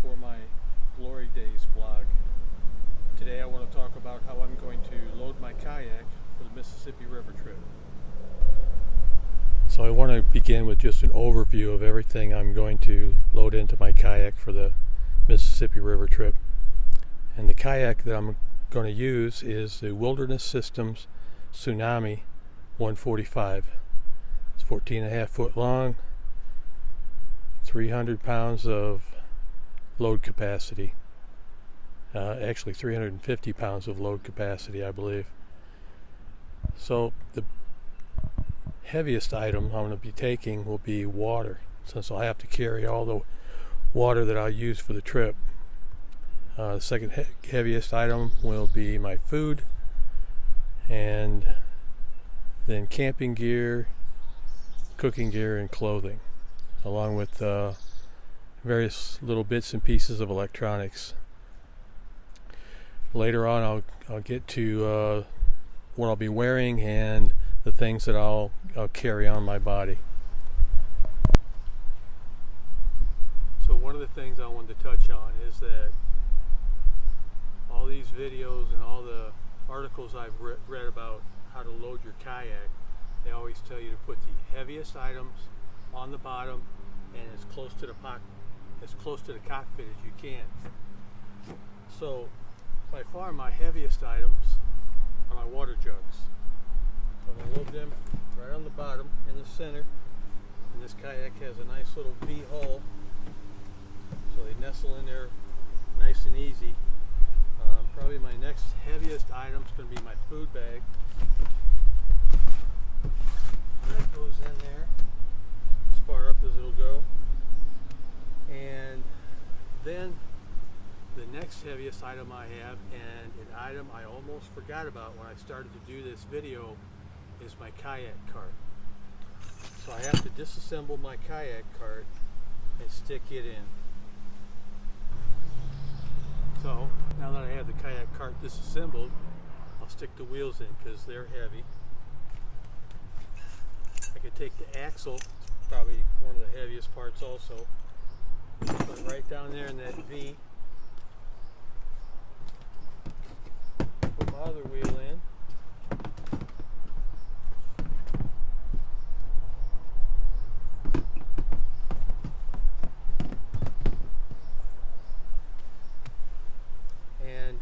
for my Glory Days blog. Today I want to talk about how I'm going to load my kayak for the Mississippi River trip. So I want to begin with just an overview of everything I'm going to load into my kayak for the Mississippi River trip. And the kayak that I'm going to use is the Wilderness Systems Tsunami 145. It's 14.5 foot long, 300 pounds of load capacity. Actually 350 pounds of load capacity, I believe. So the heaviest item I'm going to be taking will be water, since I'll have to carry all the water that I'll use for the trip. The second heaviest item will be my food, and then camping gear, cooking gear, and clothing, along with various little bits and pieces of electronics. Later on I'll get to what I'll be wearing and the things that I'll carry on my body. So one of the things I wanted to touch on is that all these videos and all the articles I've read about how to load your kayak, they always tell you to put the heaviest items on the bottom and as close to the cockpit as you can. So by far my heaviest items are my water jugs. So I'm going to load them right on the bottom in the center, and this kayak has a nice little V hull, so they nestle in there nice and easy. Probably my next heaviest item is going to be my food bag. That goes in there as far up as it'll go. And then the next heaviest item I have, and an item I almost forgot about when I started to do this video, is my kayak cart. So I have to disassemble my kayak cart and stick it in. So now that I have the kayak cart disassembled, I'll stick the wheels in because they're heavy. I could take the axle, probably one of the heaviest parts also, put it right down there in that V. Put my other wheel in. And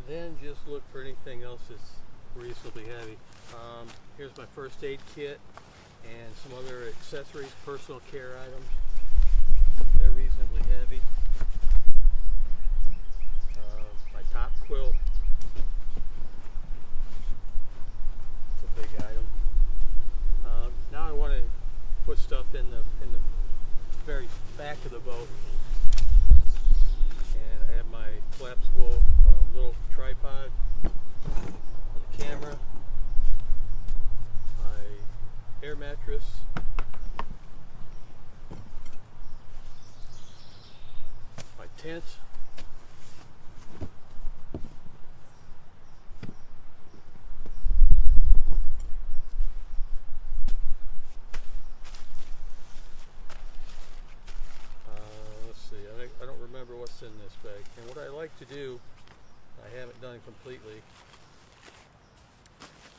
then just look for anything else that's reasonably heavy. Here's my first aid kit and some other accessories, personal care items. They're reasonably heavy. My top quilt. It's a big item. Now I want to put stuff in the very back of the boat. And I have my collapsible little tripod, the camera, my air mattress, my tent, let's see, I don't remember what's in this bag. And what I like to do, I haven't done completely,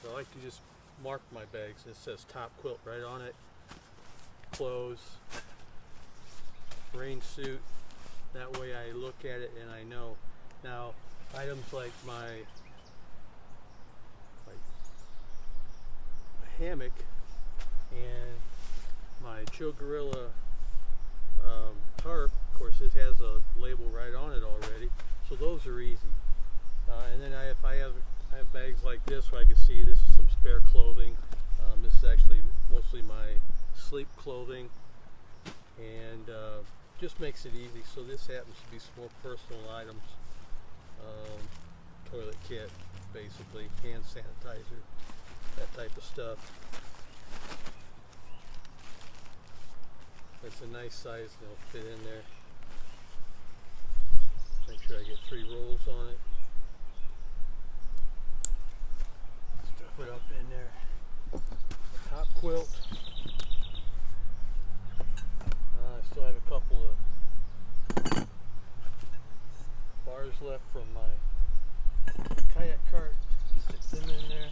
so I like to just mark my bags. It says top quilt right on it, clothes, rain suit. That way I look at it and I know. Now items like my hammock and my Chill Gorilla tarp, of course it has a label right on it already, so those are easy. And then if I have bags like this where I can see this is some spare clothing. This is actually mostly my sleep clothing, and just makes it easy. So this happens to be some more personal items, toilet kit, basically, hand sanitizer, that type of stuff. It's a nice size and it'll fit in there. Make sure I get 3 rolls on it. Stuff it up in there. Top quilt. I still have a couple of from my Kayak Cart. Stick them in there.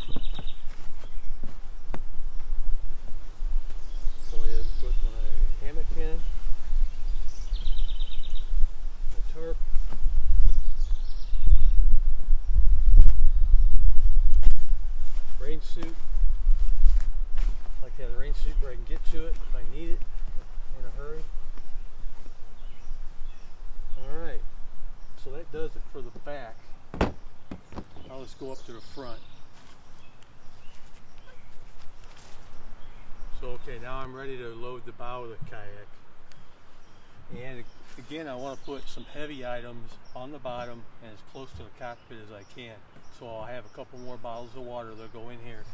Go ahead and put my hammock in. My tarp. Rain suit. I like to have the rain suit where I can get to it if I need it in a hurry. Alright, so that does it for the back. Now let's go up to the front. So okay, now I'm ready to load the bow of the kayak. And again, I want to put some heavy items on the bottom and as close to the cockpit as I can. So I'll have a couple more bottles of water that'll go in here.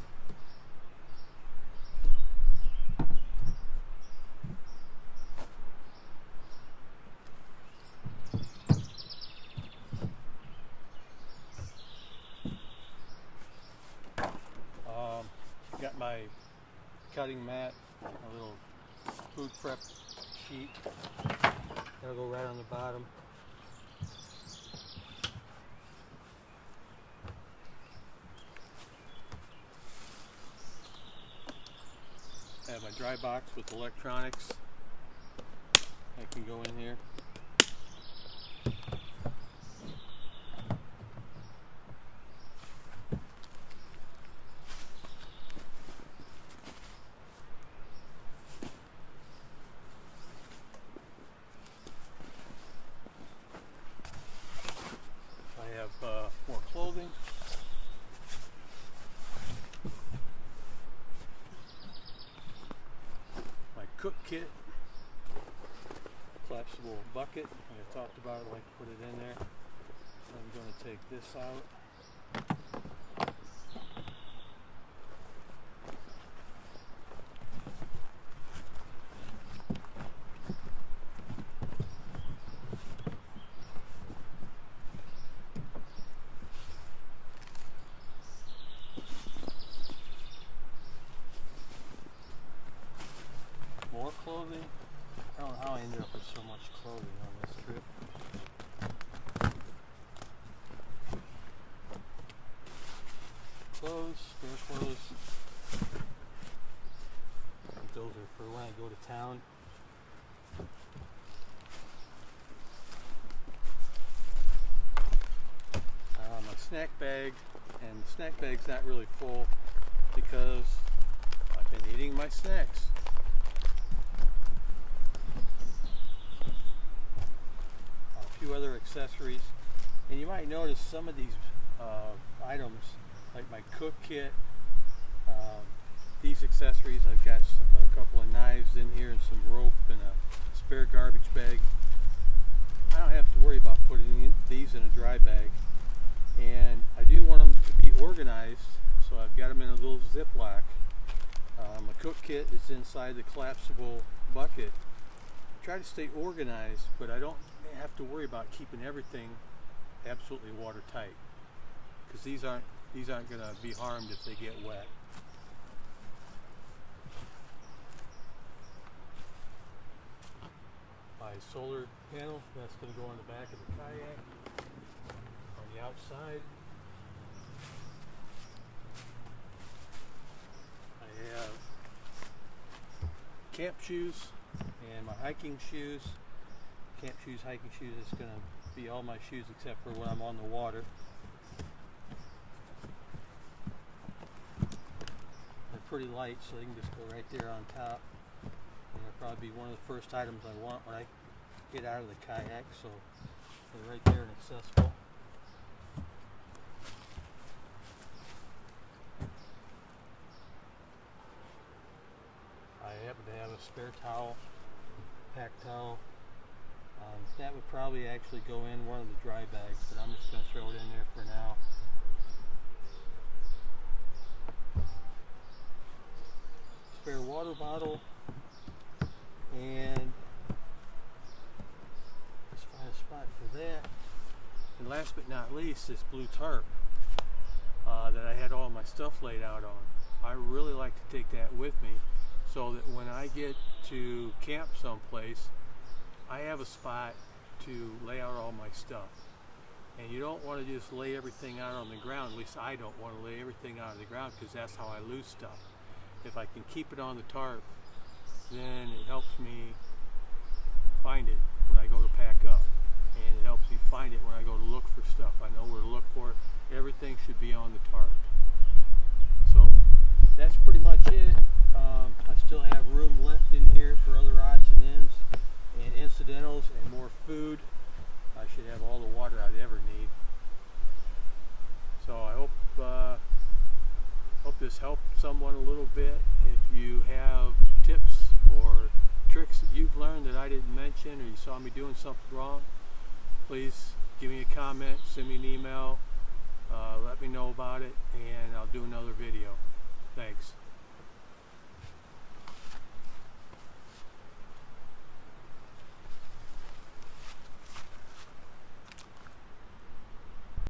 Got my cutting mat, a little food prep sheet. That'll go right on the bottom. I have my dry box with electronics. That can go in here. More clothing. My cook kit. Collapsible bucket. I talked about it, I like to put it in there. I'm going to take this out. More clothing. I don't know how I ended up with so much clothing on this trip. Clothes, spare clothes. I think those are for when I go to town. My snack bag, and the snack bag's not really full because I've been eating my snacks. Few other accessories, and you might notice some of these items, like my cook kit, these accessories. I've got a couple of knives in here and some rope and a spare garbage bag. I don't have to worry about putting these in a dry bag, and I do want them to be organized, so I've got them in a little Ziploc. My cook kit is inside the collapsible bucket. Try to stay organized, but I don't have to worry about keeping everything absolutely watertight, because these aren't going to be harmed if they get wet. My solar panel, that's going to go on the back of the kayak on the outside. I have camp shoes and my hiking shoes. Camp shoes, hiking shoes, it's going to be all my shoes except for when I'm on the water. They're pretty light, so they can just go right there on top. And they'll probably be one of the first items I want when I get out of the kayak, so they're right there and accessible. I happen to have a spare towel, pack towel. That would probably actually go in one of the dry bags, but I'm just going to throw it in there for now. Spare water bottle, and let's find a spot for that. And last but not least, this blue tarp that I had all my stuff laid out on. I really like to take that with me so that when I get to camp someplace, I have a spot to lay out all my stuff. And you don't want to just lay everything out on the ground. At least I don't want to lay everything out on the ground, because that's how I lose stuff. If I can keep it on the tarp, then it helps me find it when I go to pack up, and it helps me find it when I go to look for stuff. I know where to look for it. Everything should be on the tarp. So that's pretty much it. I still have room left in here for other odds and ends and incidentals and more food. I should have all the water I'd ever need. So I hope this helped someone a little bit. If you have tips or tricks that you've learned that I didn't mention, or you saw me doing something wrong, please give me a comment, send me an email, let me know about it, and I'll do another video. Thanks.